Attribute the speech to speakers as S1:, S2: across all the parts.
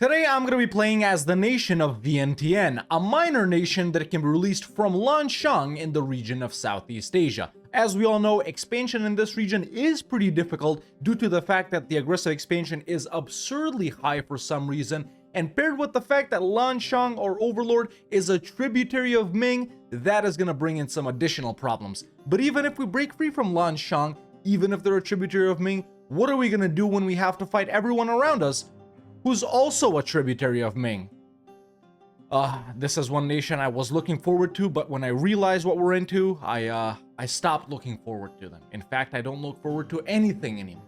S1: Today I'm going to be playing as the nation of Vientiane, a minor nation that can be released from Lanshang in the region of Southeast Asia. As we all know, expansion in this region is pretty difficult due to the fact that the aggressive expansion is absurdly high for some reason, and paired with the fact that Lanshang or Overlord is a tributary of Ming, that is going to bring in some additional problems. But even if we break free from Lanshang, even if they're a tributary of Ming, what are we going to do when we have to fight everyone around us who's also a tributary of Ming? This is one nation I was looking forward to, but when I realized what we're into, I stopped looking forward to them. In fact, I don't look forward to anything anymore.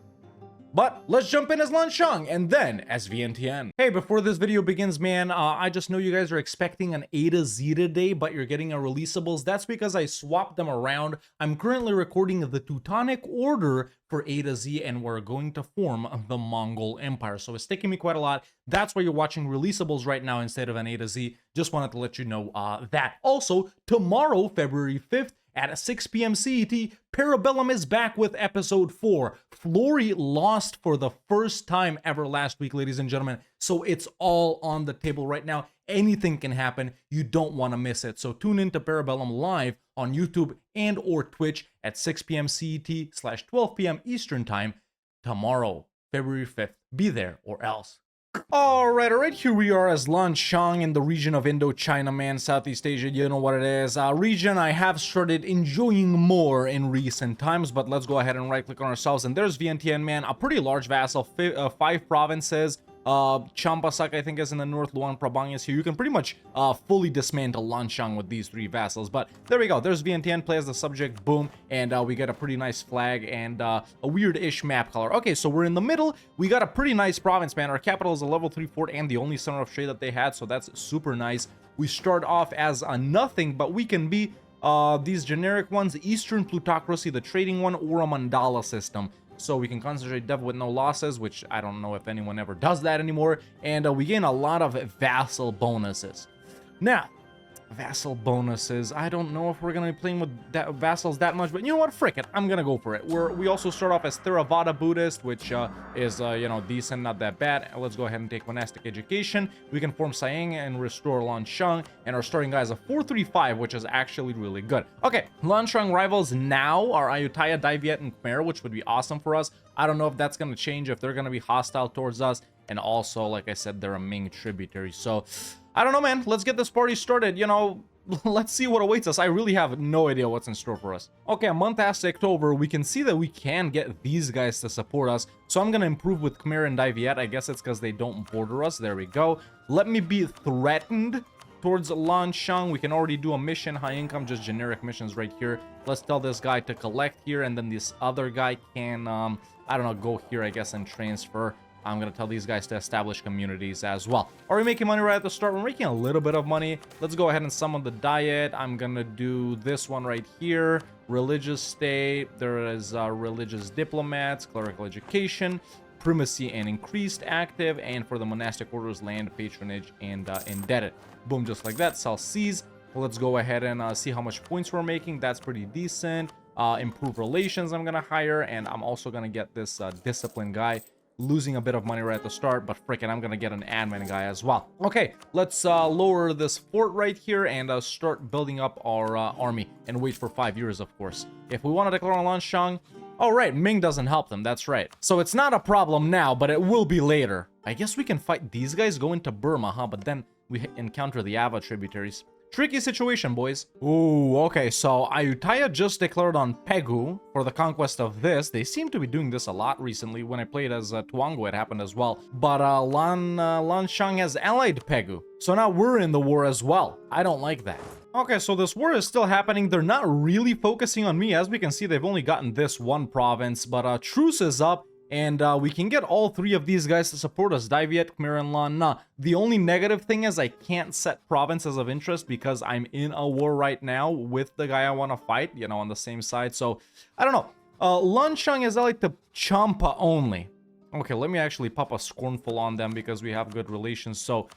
S1: But let's jump in as Lanshang and then as Vientiane. Hey, before this video begins, man, I just know you guys are expecting an A to Z today, but you're getting a Releasables. That's because I swapped them around. I'm currently recording the Teutonic Order for A to Z, and we're going to form the Mongol Empire. So it's taking me quite a lot. That's why you're watching Releasables right now instead of an A to Z. Just wanted to let you know that. Also, tomorrow, February 5th, at 6 p.m. CET, Parabellum is back with episode 4. Flory lost for the first time ever last week, ladies and gentlemen. So it's all on the table right now. Anything can happen. You don't want to miss it. So tune in to Parabellum live on YouTube and or Twitch at 6 p.m. CET/12 p.m. Eastern Time tomorrow, February 5th. Be there or else. Alright, here we are as Lanshang in the region of Indochina, man, Southeast Asia, you know what it is. A region I have started enjoying more in recent times, but let's go ahead and right-click on ourselves, and there's Vientiane, man, a pretty large vassal, 5 provinces. Champasak, I think, is in the north. Luang Prabang is here. You can pretty much fully dismantle Lanshang with these 3 vassals. But there we go. There's Vientiane, play as the subject, boom. And we get a pretty nice flag and a weird-ish map color. Okay, so we're in the middle. We got a pretty nice province, man. Our capital is a level 3 fort and the only center of trade that they had, so that's super nice. We start off as a nothing, but we can be these generic ones, Eastern Plutocracy, the trading one, or a mandala system. So we can concentrate dev with no losses, which I don't know if anyone ever does that anymore. And we gain a lot of vassal bonuses. Now, vassal bonuses, I don't know if we're going to be playing with vassals that much, but you know what? Frick it. I'm going to go for it. We also start off as Theravada Buddhist, which is, you know, decent, not that bad. Let's go ahead and take monastic education. We can form Siang and restore Lanshang, and our starting guy is a 435, which is actually really good. Okay, Lanshang rivals now are Ayutthaya, Dai Viet, and Khmer, which would be awesome for us. I don't know if that's going to change, if they're going to be hostile towards us, and also, like I said, they're a Ming tributary, so I don't know, man. Let's get this party started. You know, let's see what awaits us. I really have no idea what's in store for us. Okay, a month after October, we can see that we can get these guys to support us. So I'm going to improve with Khmer and Dai Viet. I guess it's because they don't border us. There we go. Let me be threatened towards Lanshang. We can already do a mission, high income, just generic missions right here. Let's tell this guy to collect here, and then this other guy can, I don't know, go here, I guess, and transfer. I'm going to tell these guys to establish communities as well. Are we making money right at the start? We're making a little bit of money. Let's go ahead and summon the diet. I'm going to do this one right here. Religious state. There is religious diplomats, clerical education, primacy and increased active, and for the monastic orders, land, patronage, and indebted. Boom, just like that. Sell seas. Let's go ahead and see how much points we're making. That's pretty decent. Improve relations I'm going to hire, and I'm also going to get this discipline guy. Losing a bit of money right at the start, but frickin', I'm gonna get an admin guy as well. Okay, let's lower this fort right here and start building up our army and wait for 5 years, of course. If we want to declare on Lanshang, oh right, Ming doesn't help them, that's right. So it's not a problem now, but it will be later. I guess we can fight these guys, go into Burma, huh? But then we encounter the Ava tributaries. Tricky situation, boys. Ooh, okay, so Ayutthaya just declared on Pegu for the conquest of this. They seem to be doing this a lot recently. When I played as Tuango, it happened as well. But Lanshang has allied Pegu. So now we're in the war as well. I don't like that. Okay, so this war is still happening. They're not really focusing on me. As we can see, they've only gotten this one province. But truce is up. And we can get all 3 of these guys to support us, Dai Viet, Khmer, and Lan Na. The only negative thing is I can't set provinces of interest because I'm in a war right now with the guy I want to fight, you know, on the same side. So, I don't know. Lanshang is allied to Champa only. Okay, let me actually pop a scornful on them because we have good relations. So,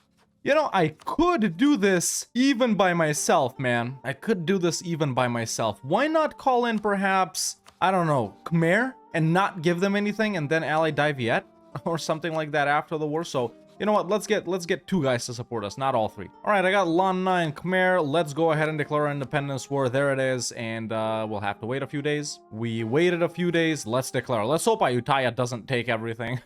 S1: you know, I could do this even by myself, man. I could do this even by myself. Why not call in perhaps, I don't know, Khmer? And not give them anything and then ally Dai Viet or something like that after the war. So You know what? Let's get 2 guys to support us, not all 3. All right, I got Lan Na and Khmer. Let's go ahead and declare our independence war. There it is, and we'll have to wait a few days. We waited a few days. Let's declare. Let's hope Ayutthaya doesn't take everything.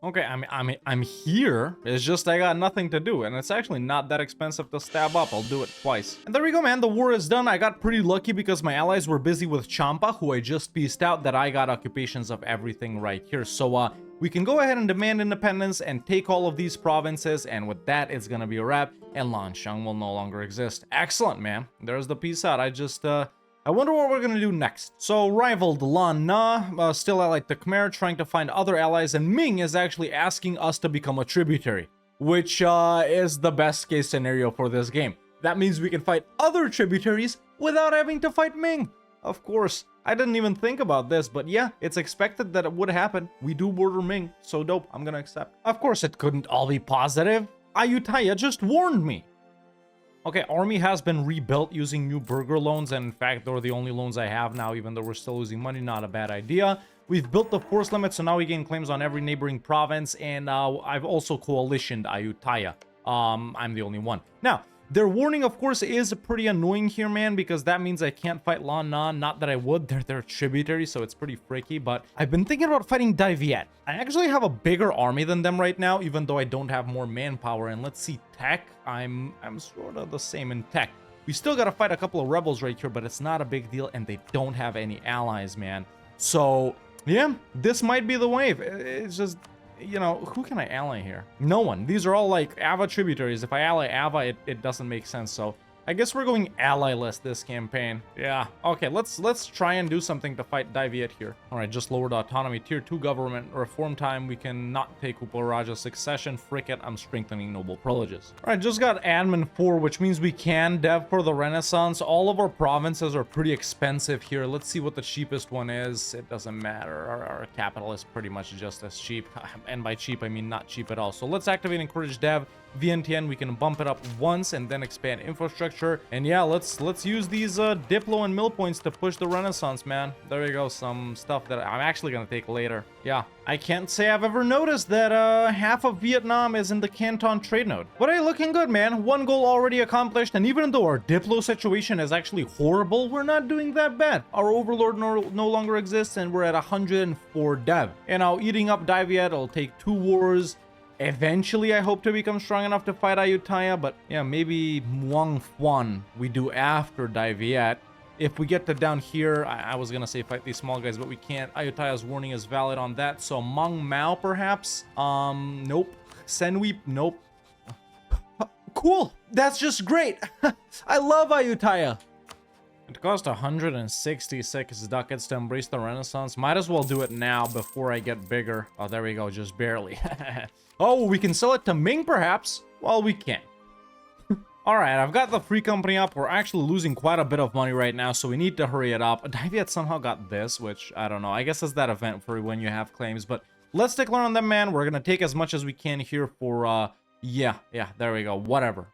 S1: Okay, I'm here. It's just I got nothing to do, and it's actually not that expensive to stab up. I'll do it twice. And there we go, man. The war is done. I got pretty lucky because my allies were busy with Champa, who I just pieced out, that I got occupations of everything right here. So, we can go ahead and demand independence and take all of these provinces, and with that, it's gonna be a wrap, and Lanshang will no longer exist. Excellent, man. There's the peace out. I wonder what we're gonna do next. So, rivaled Lan Na, still allied to Khmer, trying to find other allies, and Ming is actually asking us to become a tributary, which is the best case scenario for this game. That means we can fight other tributaries without having to fight Ming. Of course, I didn't even think about this, but yeah, it's expected that it would happen. We do border Ming, so dope, I'm gonna accept. Of course, it couldn't all be positive. Ayutthaya just warned me. Okay, army has been rebuilt using new burger loans, and in fact, they're the only loans I have now, even though we're still losing money. Not a bad idea. We've built the force limit, so now we gain claims on every neighboring province, and I've also coalitioned Ayutthaya. I'm the only one. Now, their warning, of course, is pretty annoying here, man, because that means I can't fight Lan Na. Not that I would. They're tributary, so it's pretty freaky, but I've been thinking about fighting Dai Viet. I actually have a bigger army than them right now, even though I don't have more manpower. And let's see, tech. I'm sort of the same in tech. We still gotta fight a couple of rebels right here, but it's not a big deal, and they don't have any allies, man. So, yeah, this might be the wave. It's just... You know, who can I ally here? No one. These are all like Ava tributaries. If I ally Ava, it doesn't make sense. So I guess we're going ally-less this campaign. Yeah. Okay, let's try and do something to fight Dai Viet here. All right, just lowered autonomy. Tier 2 government reform time. We can not take Uparaja succession. Frick it, I'm strengthening noble privileges. All right, just got admin 4, which means we can dev for the Renaissance. All of our provinces are pretty expensive here. Let's see what the cheapest one is. It doesn't matter. Our capital is pretty much just as cheap. And by cheap, I mean not cheap at all. So let's activate encourage dev. VNTN, we can bump it up once and then expand infrastructure. And yeah, let's use these Diplo and mill points to push the Renaissance, man. There we go, some stuff that I'm actually gonna take later. Yeah, I can't say I've ever noticed that half of Vietnam is in the Canton trade node. But hey, looking good, man. One goal already accomplished, and even though our Diplo situation is actually horrible, we're not doing that bad. Our overlord no longer exists, and we're at 104 dev. And now eating up Dai Viet, it'll take 2 wars. Eventually, I hope to become strong enough to fight Ayutthaya, but yeah, maybe Muang Phuan we do after Dai Viet. If we get to down here, I was gonna say fight these small guys, but we can't. Ayutthaya's warning is valid on that, so Meng Mao perhaps? Nope. Senweep, nope. Cool, that's just great. I love Ayutthaya. It cost 166 ducats to embrace the Renaissance. Might as well do it now before I get bigger. Oh, there we go, just barely. Oh, we can sell it to Ming, perhaps? Well, we can. Alright, I've got the free company up. We're actually losing quite a bit of money right now, so we need to hurry it up. Dai Viet somehow got this, which, I don't know. I guess it's that event for when you have claims, but let's declare on them, man. We're gonna take as much as we can here for, yeah, there we go. Whatever.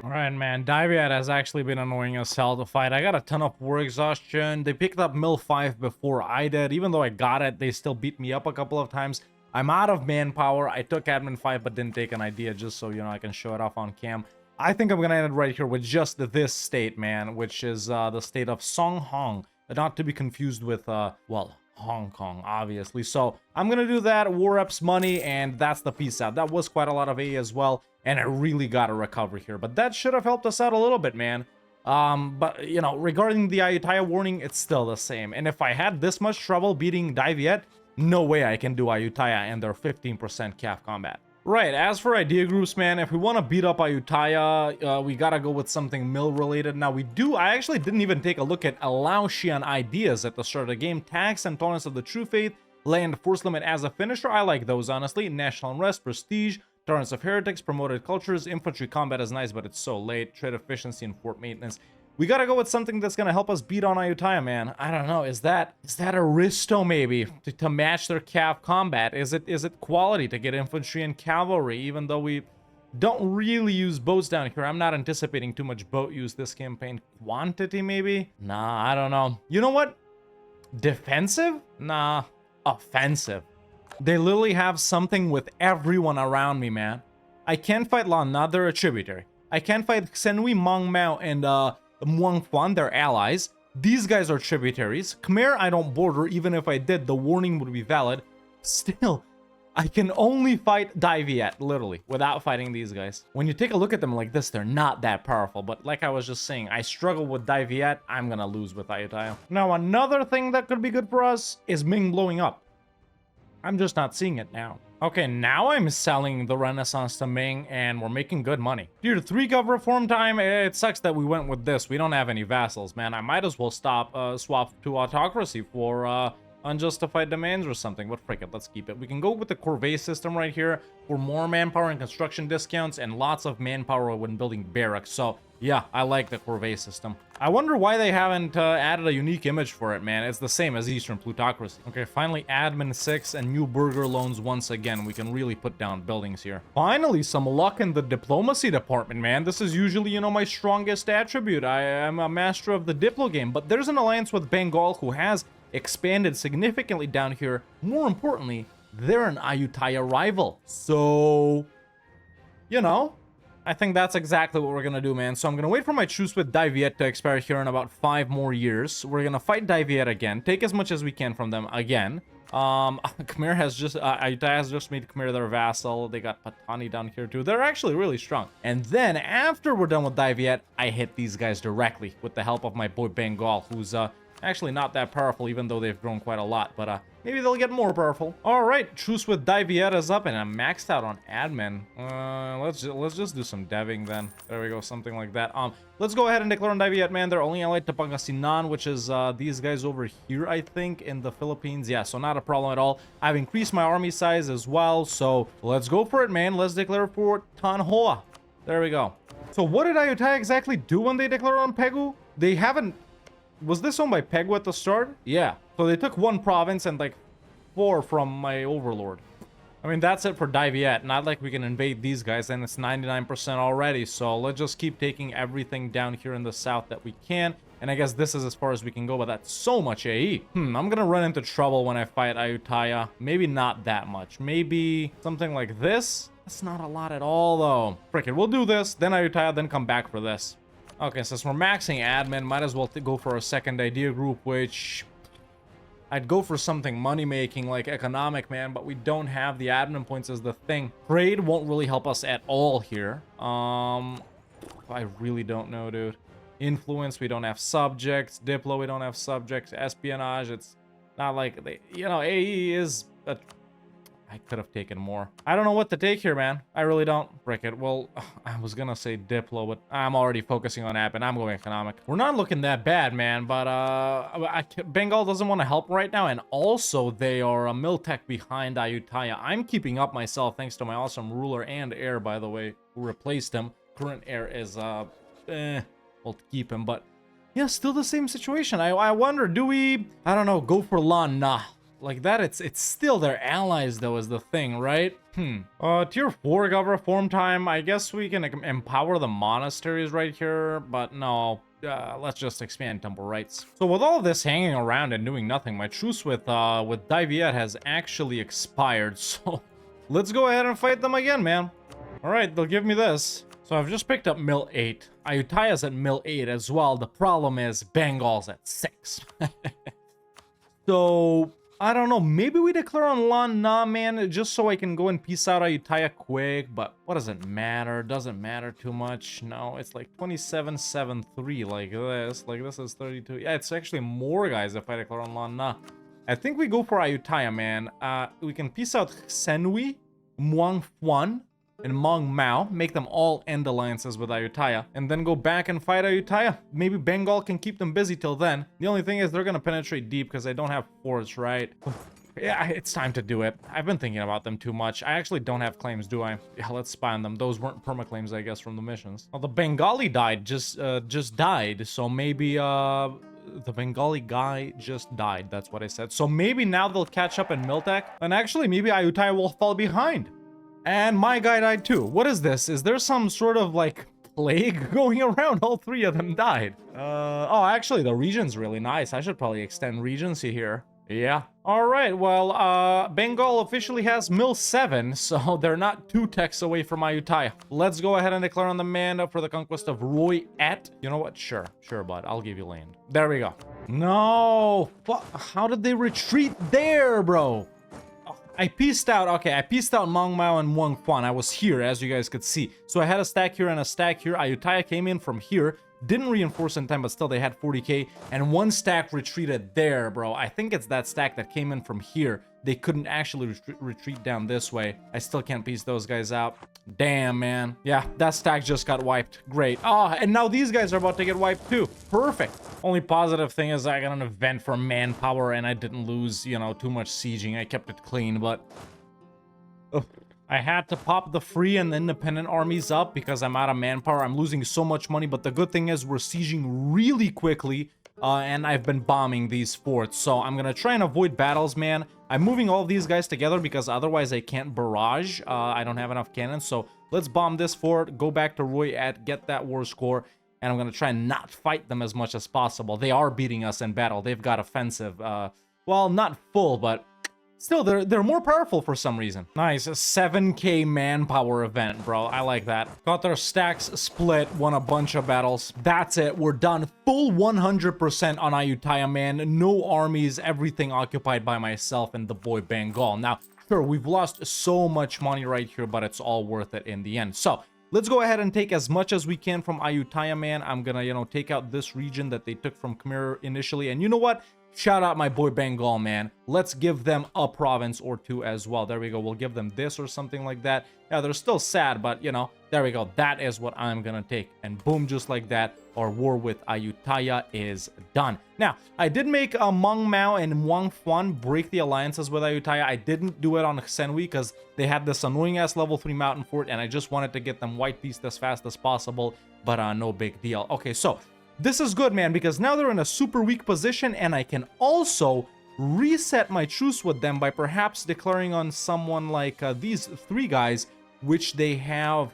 S1: Alright, man, Dai Viet has actually been annoying as hell to fight. I got a ton of war exhaustion. They picked up Mill 5 before I did. Even though I got it, they still beat me up a couple of times. I'm out of manpower. I took admin 5 but didn't take an idea just so, you know, I can show it off on cam. I think I'm gonna end it right here with just this state, man, which is the state of Song Hong. Not to be confused with, well, Hong Kong, obviously. So I'm gonna do that, war reps money, and that's the peace out. That was quite a lot of A as well, and I really gotta recover here. But that should have helped us out a little bit, man. But, you know, regarding the Ayutthaya warning, it's still the same. And if I had this much trouble beating Dai Viet, no way I can do Ayutthaya and their 15% CAF combat. Right, as for idea groups, man, if we want to beat up Ayutthaya, we gotta go with something mill-related. Now, I actually didn't even take a look at Laotian ideas at the start of the game. Tax and tolerance of the true faith, land force limit as a finisher. I like those, honestly. National unrest, prestige, tolerance of heretics, promoted cultures, infantry combat is nice, but it's so late. Trade efficiency and fort maintenance. We gotta go with something that's gonna help us beat on Ayutthaya, man. I don't know. Is that Aristo maybe to match their cav combat? Is it quality to get infantry and cavalry? Even though we don't really use boats down here, I'm not anticipating too much boat use this campaign. Quantity maybe? Nah, I don't know. You know what? Defensive? Nah, offensive. They literally have something with everyone around me, man. I can't fight Lan Na, they're a tributary. I can't fight Senui, Mong Mao, and Muang Fan, they're allies. These guys are tributaries. Khmer, I don't border. Even if I did, the warning would be valid. Still, I can only fight Dai Viet, literally, without fighting these guys. When you take a look at them like this, they're not that powerful. But like I was just saying, I struggle with Dai Viet. I'm gonna lose with Ayutthaya. Now, another thing that could be good for us is Ming blowing up. I'm just not seeing it now. Okay, now I'm selling the Renaissance to Ming, and we're making good money. Dude, 3 gov reform time, it sucks that we went with this. We don't have any vassals, man. I might as well swap to autocracy for unjustified demands or something. But frick it, let's keep it. We can go with the corvée system right here for more manpower and construction discounts and lots of manpower when building barracks. So yeah, I like the corvée system. I wonder why they haven't added a unique image for it, man. It's the same as Eastern Plutocracy. Okay, finally admin 6 and new burger loans once again. We can really put down buildings here. Finally, some luck in the diplomacy department, man. This is usually, you know, my strongest attribute. I am a master of the Diplo game, but there's an alliance with Bengal who has expanded significantly down here. More importantly, they're an Ayutthaya rival. So, you know, I think that's exactly what we're gonna do, man. So I'm gonna wait for my truce with Dai Viet to expire here in about 5 more years. We're gonna fight Dai Viet again, take as much as we can from them again. Khmer has just, Ayutthaya has just made Khmer their vassal. They got Patani down here too. They're actually really strong. And then after we're done with Dai Viet, I hit these guys directly with the help of my boy Bengal, who's actually not that powerful, even though they've grown quite a lot, but maybe they'll get more powerful. All right, truce with Dai Viet is up, and I'm maxed out on admin. Let's just do some deving then. There we go, something like that. Let's go ahead and declare on Dai Viet, man. They're only allied to Pangasinan, which is these guys over here, I think, in the Philippines. Yeah, so not a problem at all. I've increased my army size as well, so let's go for it, man. Let's declare for Tan Hoa. There we go. So what did Ayutthaya exactly do when they declared on Pegu? They haven't... Was this owned by Pegu at the start? Yeah. So they took 1 province and like 4 from my overlord. I mean, that's it for Dai Viet. Not like we can invade these guys, and it's 99% already. So let's just keep taking everything down here in the south that we can. And I guess this is as far as we can go, but that's so much AE. I'm gonna run into trouble when I fight Ayutthaya. Maybe not that much. Maybe something like this? That's not a lot at all, though. Frick it, we'll do this, then Ayutthaya, then come back for this. Okay, since we're maxing admin, might as well go for a second idea group, which I'd go for something money-making like economic, man, but we don't have the admin points as the thing. Trade won't really help us at all here. I really don't know, dude. Influence, we don't have subjects. Diplo, we don't have subjects. Espionage, it's not like they, you know, AE is a... I could have taken more. I don't know what to take here, man. I really don't. Frick it. Well, I was gonna say Diplo, but I'm already focusing on admin. I'm going economic. We're not looking that bad, man, but Bengal doesn't want to help right now, and also they are a Miltech behind Ayutthaya. I'm keeping up myself thanks to my awesome ruler and heir, by the way, who replaced him. Current heir is, we'll keep him, but yeah, still the same situation. I wonder, do we, I don't know, go for Lan Na? Like that, it's still their allies, though, is the thing, right? Tier 4 gov reform time. I guess we can empower the monasteries right here, but no. Let's just expand temple rights. So with all of this hanging around and doing nothing, my truce with Dai Viet has actually expired. So let's go ahead and fight them again, man. All right, they'll give me this. So I've just picked up Mill 8. Ayutthaya's at Mill 8 as well. The problem is Bengal's at 6. So... I don't know, maybe we declare on Lan Na, man, just so I can go and peace out Ayutthaya quick, but what does it matter? Doesn't matter too much. No, it's like 2773 like this. Like this is 32. Yeah, it's actually more, guys, if I declare on Lan Na. I think we go for Ayutthaya, man. We can peace out Senui, Muang Fuan, and Mong Mao, make them all end alliances with Ayutthaya, and then go back and fight Ayutthaya. Maybe Bengal can keep them busy till then. The only thing is they're gonna penetrate deep because I don't have forts, right? Yeah, it's time to do it. I've been thinking about them too much. I actually don't have claims, do I? Yeah, let's spy on them. Those weren't perma-claims, I guess, from the missions. Well, the Bengali died, just died, so maybe, the Bengali guy just died, that's what I said. So maybe now they'll catch up in Miltech, and actually maybe Ayutthaya will fall behind. And my guy died too. What is this? Is there some sort of like plague going around? All 3 of them died. Oh, actually the region's really nice. I should probably extend regency here. Yeah. All right. Well, Bengal officially has Mill 7, so they're not 2 techs away from Ayutthaya. Let's go ahead and declare on the man for the conquest of Roy Et. You know what? Sure. Sure, bud. I'll give you land. There we go. No. How did they retreat there, bro? I pieced out, okay, I pieced out Mong Mao and Wang Quan. I was here, as you guys could see. So I had a stack here and a stack here. Ayutthaya came in from here. Didn't reinforce in time, but still they had 40k. And one stack retreated there, bro. I think it's that stack that came in from here. They couldn't actually retreat down this way. I still can't piece those guys out. Damn, man. Yeah, that stack just got wiped. Great. Oh, and now these guys are about to get wiped too. Perfect. Only positive thing is I got an event for manpower and I didn't lose, you know, too much sieging. I kept it clean, but... Ugh. I had to pop the free and independent armies up because I'm out of manpower. I'm losing so much money, but the good thing is we're sieging really quickly, and I've been bombing these forts. So I'm gonna try and avoid battles, man. I'm moving all of these guys together because otherwise I can't barrage. I don't have enough cannons, so let's bomb this fort, go back to Roy Et, get that war score, and I'm gonna try and not fight them as much as possible. They are beating us in battle. They've got offensive. Well, not full, but... Still, they're more powerful for some reason. Nice, a 7k manpower event, bro. I like that. Got their stacks split, won a bunch of battles. That's it, we're done. Full 100% on Ayutthaya, man. No armies, everything occupied by myself and the boy Bengal. Now, sure, we've lost so much money right here, but it's all worth it in the end. So, let's go ahead and take as much as we can from Ayutthaya, man. I'm gonna, you know, take out this region that they took from Khmer initially. And you know what? Shout out my boy Bengal, man. Let's give them a province or two as well. There we go. We'll give them this or something like that. Yeah, they're still sad, but, you know, there we go. That is what I'm gonna take. And boom, just like that, our war with Ayutthaya is done. Now, I did make Mong Mao and Wang Quan break the alliances with Ayutthaya. I didn't do it on Senwi because they had this annoying-ass level 3 mountain fort, and I just wanted to get them white-pieced as fast as possible, but no big deal. Okay, so... this is good, man, because now they're in a super weak position, and I can also reset my truce with them by perhaps declaring on someone like these 3 guys, which they have,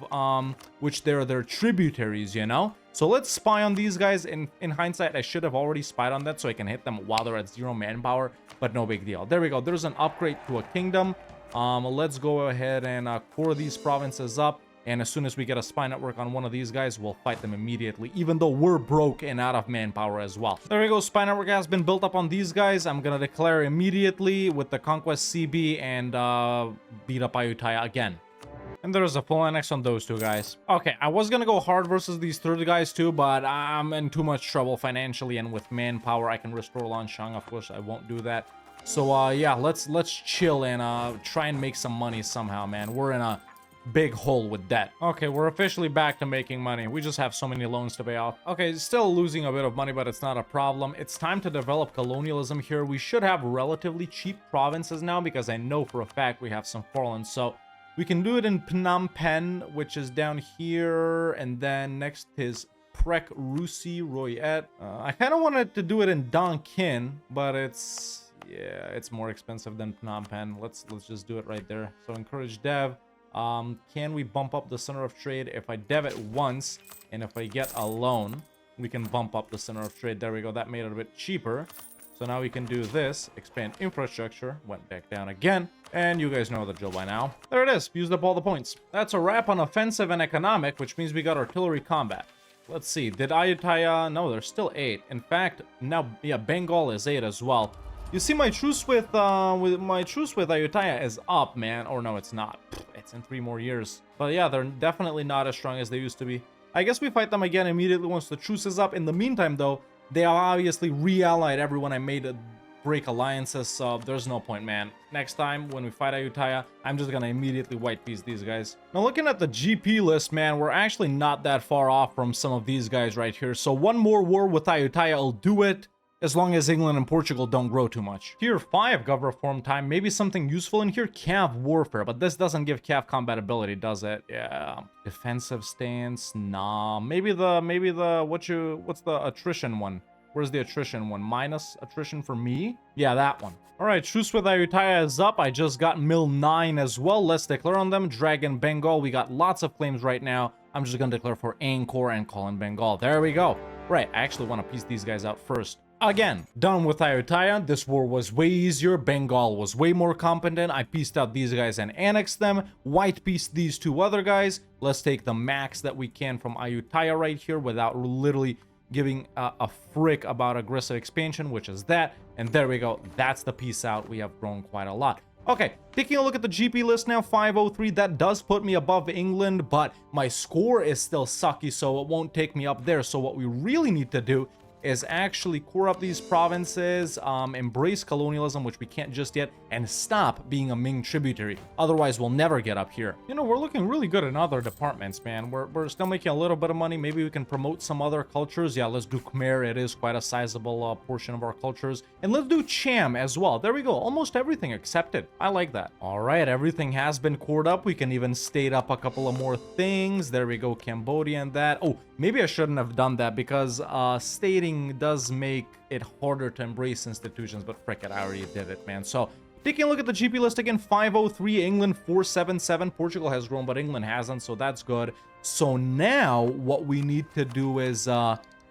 S1: which they're their tributaries, you know? So let's spy on these guys. In hindsight, I should have already spied on that so I can hit them while they're at 0 manpower, but no big deal. There we go. There's an upgrade to a kingdom. Let's go ahead and core these provinces up. And as soon as we get a spy network on one of these guys, we'll fight them immediately, even though we're broke and out of manpower as well. There we go. Spy network has been built up on these guys. I'm going to declare immediately with the Conquest CB and beat up Ayutthaya again. And there's a full annex on those 2 guys. Okay, I was going to go hard versus these 3rd guys too, but I'm in too much trouble financially, and with manpower, I can restore Lanshang. Of course, I won't do that. So, yeah, let's chill and try and make some money somehow, man. We're in a... big hole with debt. Okay, we're officially back to making money. We just have so many loans to pay off. Okay, still losing a bit of money, but it's not a problem. It's time to develop colonialism here. We should have relatively cheap provinces now because I know for a fact we have some foreign. So we can do it in Phnom Penh, which is down here, and then next is Prek Rusi Roy Et. I kind of wanted to do it in Don Kin, but it's more expensive than Phnom Penh. Let's just do it right there. So encourage dev. Can we bump up the center of trade? If I dev it once, and if I get a loan, we can bump up the center of trade. There we go. That made it a bit cheaper. So now we can do this. Expand infrastructure. Went back down again. And you guys know the drill by now. There it is. Used up all the points. That's a wrap on offensive and economic, which means we got artillery combat. Let's see. Did Ayutthaya... No, there's still 8. In fact, now, yeah, Bengal is 8 as well. You see, my truce with Ayutthaya is up, man. Or no, it's not. It's in 3 more years. But yeah, they're definitely not as strong as they used to be. I guess we fight them again immediately once the truce is up. In the meantime, though, they have obviously re-allied everyone I made break alliances, so there's no point, man. Next time, when we fight Ayutthaya, I'm just gonna immediately white-piece these guys. Now, looking at the GP list, man, we're actually not that far off from some of these guys right here. So one more war with Ayutthaya will do it. As long as England and Portugal don't grow too much. Tier 5 Gov Reform time, maybe something useful in here. Cav Warfare, but this doesn't give Cav combat ability, does it? Yeah. Defensive stance, nah. Maybe the what's the attrition one? Where's the attrition one? Minus attrition for me? Yeah, that one. All right, truce with Ayutthaya is up. I just got Mill 9 as well. Let's declare on them. Dragon Bengal. We got lots of claims right now. I'm just gonna declare for Angkor and call in Bengal. There we go. Right, I actually want to piece these guys out first. Again, done with Ayutthaya. This war was way easier. Bengal was way more competent. I pieced out these guys and annexed them. White pieced these two other guys. Let's take the max that we can from Ayutthaya right here without literally giving a frick about aggressive expansion, which is that. And there we go. That's the piece out. We have grown quite a lot. Okay, taking a look at the GP list now, 503. That does put me above England, but my score is still sucky, so it won't take me up there. So what we really need to do is actually core up these provinces, embrace colonialism, which we can't just yet, and stop being a Ming tributary. Otherwise, we'll never get up here. You know, we're looking really good in other departments, man. We're still making a little bit of money. Maybe we can promote some other cultures. Yeah, let's do Khmer. It is quite a sizable portion of our cultures. And let's do Cham as well. There we go. Almost everything accepted. I like that. All right, everything has been cored up. We can even state up a couple of more things. There we go, Cambodia and that. Oh, maybe I shouldn't have done that because stating does make it harder to embrace institutions, but frick it, I already did it, man. So taking a look at the GP list again, 503, England 477. Portugal has grown, but England hasn't, so that's good. So now what we need to do is,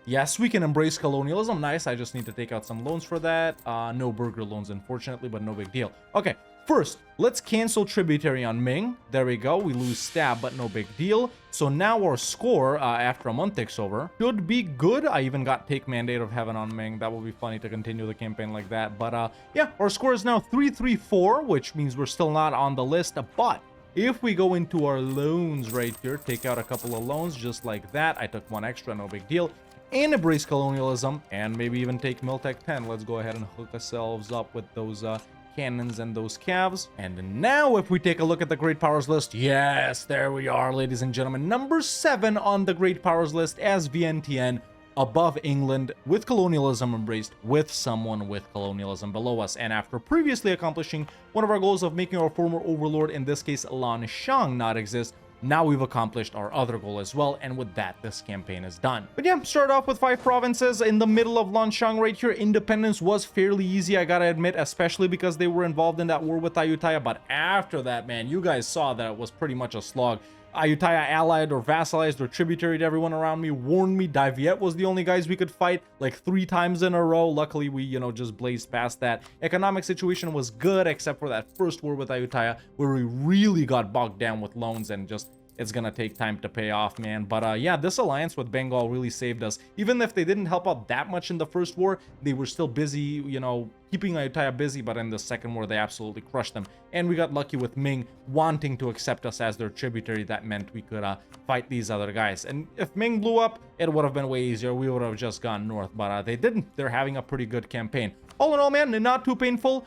S1: yes, we can embrace colonialism. Nice, I just need to take out some loans for that. No burger loans, unfortunately, but no big deal. Okay, first, let's cancel tributary on Ming. There we go. We lose stab, but no big deal. So now our score, after a month takes over, should be good. I even got take Mandate of Heaven on Ming. That will be funny to continue the campaign like that. But yeah, our score is now 334, which means we're still not on the list. But if we go into our loans right here, take out a couple of loans just like that. I took one extra, no big deal. And embrace colonialism, and maybe even take Miltech 10. Let's go ahead and hook ourselves up with those cannons and those calves. And now if we take a look at the Great Powers list, yes, there we are, ladies and gentlemen. Number 7 on the Great Powers list as VNTN, above England, with colonialism embraced, with someone with colonialism below us. And after previously accomplishing one of our goals of making our former overlord, in this case Lan Shang, not exist, now we've accomplished our other goal as well, and with that, this campaign is done. But yeah, start off with 5 provinces in the middle of Lanshang right here. Independence was fairly easy, I gotta admit, especially because they were involved in that war with Ayutthaya. But after that, man, you guys saw that it was pretty much a slog. Ayutthaya allied or vassalized or tributary to everyone around me, warned me. Dai Viet was the only guys we could fight like 3 times in a row. Luckily, we, you know, just blazed past that. Economic situation was good, except for that first war with Ayutthaya, where we really got bogged down with loans and just, it's gonna take time to pay off, man. But yeah, this alliance with Bengal really saved us. Even if they didn't help out that much in the first war, they were still busy, you know, keeping Ayutthaya busy. But in the second war, they absolutely crushed them. And we got lucky with Ming wanting to accept us as their tributary. That meant we could fight these other guys. And if Ming blew up, it would have been way easier. We would have just gone north. But they didn't. They're having a pretty good campaign. All in all, man, not too painful.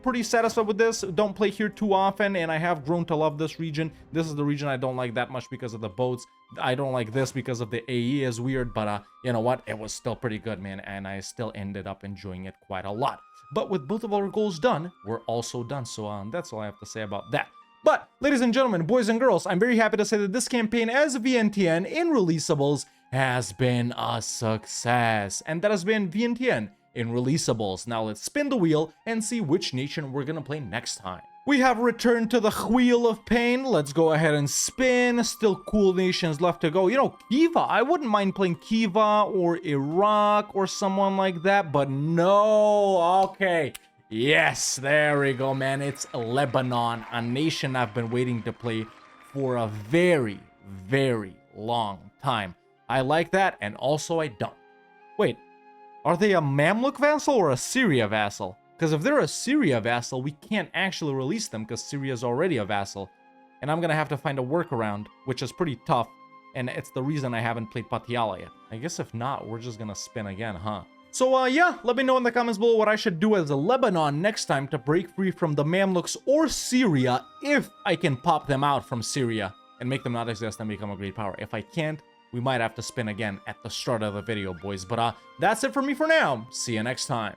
S1: Pretty satisfied with this. Don't play here too often, and I have grown to love this region. This is the region I don't like that much because of the boats. I don't like this because of the AE is weird, but you know what? It was still pretty good, man, and I still ended up enjoying it quite a lot. But with both of our goals done, we're also done. So that's all I have to say about that. But, ladies and gentlemen, boys and girls, I'm very happy to say that this campaign as VNTN in Releasables has been a success. And that has been VNTN in Releasables. Now let's spin the wheel and see which nation we're gonna play next time. We have returned to the Wheel of Pain. Let's go ahead and spin. Still cool nations left to go. You know, Kiva, I wouldn't mind playing Kiva or Iraq or someone like that, but no. Okay. Yes, there we go, man. It's Lebanon, a nation I've been waiting to play for a very, very long time. I like that, and also I don't. Wait, are they a Mamluk vassal or a Syria vassal? Because if they're a Syria vassal, we can't actually release them because Syria's already a vassal. And I'm going to have to find a workaround, which is pretty tough. And it's the reason I haven't played Patiala yet. I guess if not, we're just going to spin again, huh? So, yeah, let me know in the comments below what I should do as a Lebanon next time to break free from the Mamluks or Syria, if I can pop them out from Syria and make them not exist and become a great power. If I can't, we might have to spin again at the start of the video, boys. But that's it for me for now. See you next time.